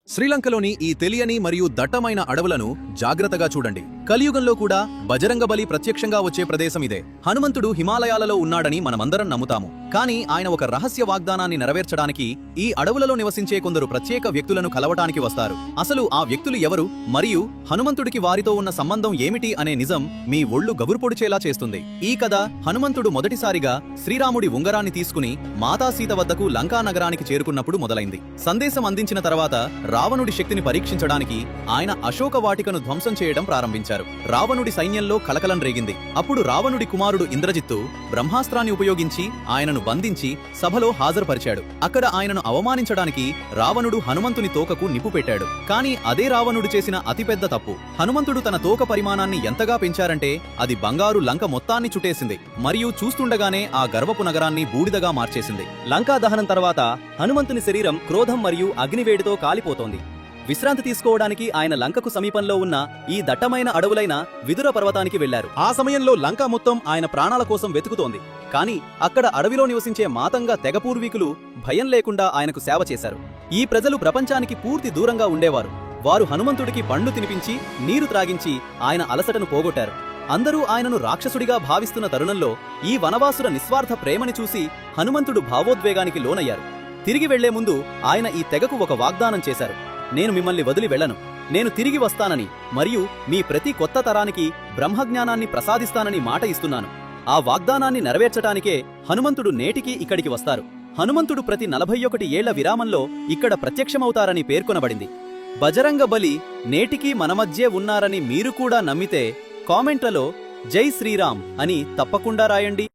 శ్రీలంకలోని ఈ తెలియని మరియు దట్టమైన అడవులను జాగ్రత్తగా చూడండి. కలియుగంలో కూడా బజరంగబలి ప్రత్యక్షంగా వచ్చే ప్రదేశం ఇదే. హనుమంతుడు హిమాలయాలలో ఉన్నాడని మనమందరం నమ్ముతాము. కానీ ఆయన ఒక రహస్య వాగ్దానాన్ని నెరవేర్చడానికి ఈ అడవులలో నివసించే కొందరు ప్రత్యేక వ్యక్తులను కలవటానికి వస్తారు. అసలు ఆ వ్యక్తులు ఎవరు మరియు హనుమంతుడికి వారితో ఉన్న సంబంధం ఏమిటి అనే నిజం మీ ఒళ్ళు గగురుపొడిచేలా చేస్తుంది. ఈ కథ హనుమంతుడు మొదటిసారిగా శ్రీరాముడి ఉంగరాన్ని తీసుకుని మాతాసీత వద్దకు లంకా నగరానికి చేరుకున్నప్పుడు మొదలైంది. సందేశం అందించిన తర్వాత రావణుడి శక్తిని పరీక్షించడానికి ఆయన అశోక వాటికను ధ్వంసం చేయడం ప్రారంభించారు. రావణుడి సైన్యంలో కలకలం రేగింది. అప్పుడు రావణుడి కుమారుడు ఇంద్రజిత్తు బ్రహ్మాస్త్రాన్ని ఉపయోగించి ఆయనను బంధించి సభలో హాజరుపరిచాడు. అక్కడ ఆయనను అవమానించడానికి రావణుడు హనుమంతుని తోకకు నిప్పు పెట్టాడు. కానీ అదే రావణుడు చేసిన అతిపెద్ద తప్పు. హనుమంతుడు తన తోక పరిమాణాన్ని ఎంతగా పెంచారంటే అది బంగారు లంక మొత్తాన్ని చుట్టేసింది మరియు చూస్తుండగానే ఆ గర్వపు నగరాన్ని బూడిదగా మార్చేసింది. లంకా దహనం తర్వాత హనుమంతుని శరీరం క్రోధం మరియు అగ్నివేడితో కాలిపోతోంది. విశ్రాంతి తీసుకోవడానికి ఆయన లంకకు సమీపంలో ఉన్న ఈ దట్టమైన అడవులైన విదుర పర్వతానికి వెళ్లారు. ఆ సమయంలో లంక మొత్తం ఆయన ప్రాణాల కోసం వెతుకుతోంది. కానీ అక్కడ అడవిలో నివసించే మాతంగ తెగ పూర్వీకులు భయం లేకుండా ఆయనకు సేవ చేశారు. ఈ ప్రజలు ప్రపంచానికి పూర్తి దూరంగా ఉండేవారు. వారు హనుమంతుడికి పండ్లు తినిపించి నీరు త్రాగించి ఆయన అలసటను పోగొట్టారు. అందరూ ఆయనను రాక్షసుడిగా భావిస్తున్న తరుణంలో ఈ వనవాసుల నిస్వార్థ ప్రేమని చూసి హనుమంతుడు భావోద్వేగానికి లోనయ్యారు. తిరిగి వెళ్లే ముందు ఆయన ఈ తెగకు ఒక వాగ్దానం చేశారు. నేను మిమ్మల్ని వదిలి వెళ్లను. నేను తిరిగి వస్తానని మరియు మీ ప్రతి కొత్త తరానికి బ్రహ్మజ్ఞానాన్ని ప్రసాదిస్తానని మాట ఇస్తున్నాను. ఆ వాగ్దానాన్ని నెరవేర్చటానికే హనుమంతుడు నేటికి ఇక్కడికి వస్తారు. హనుమంతుడు ప్రతి 41 ఏళ్ల విరామంలో ఇక్కడ ప్రత్యక్షమవుతారని పేర్కొనబడింది. బజరంగబలి నేటికీ మన మధ్యే ఉన్నారని మీరు కూడా నమ్మితే కామెంట్లలో జై శ్రీరామ్ అని తప్పకుండా రాయండి.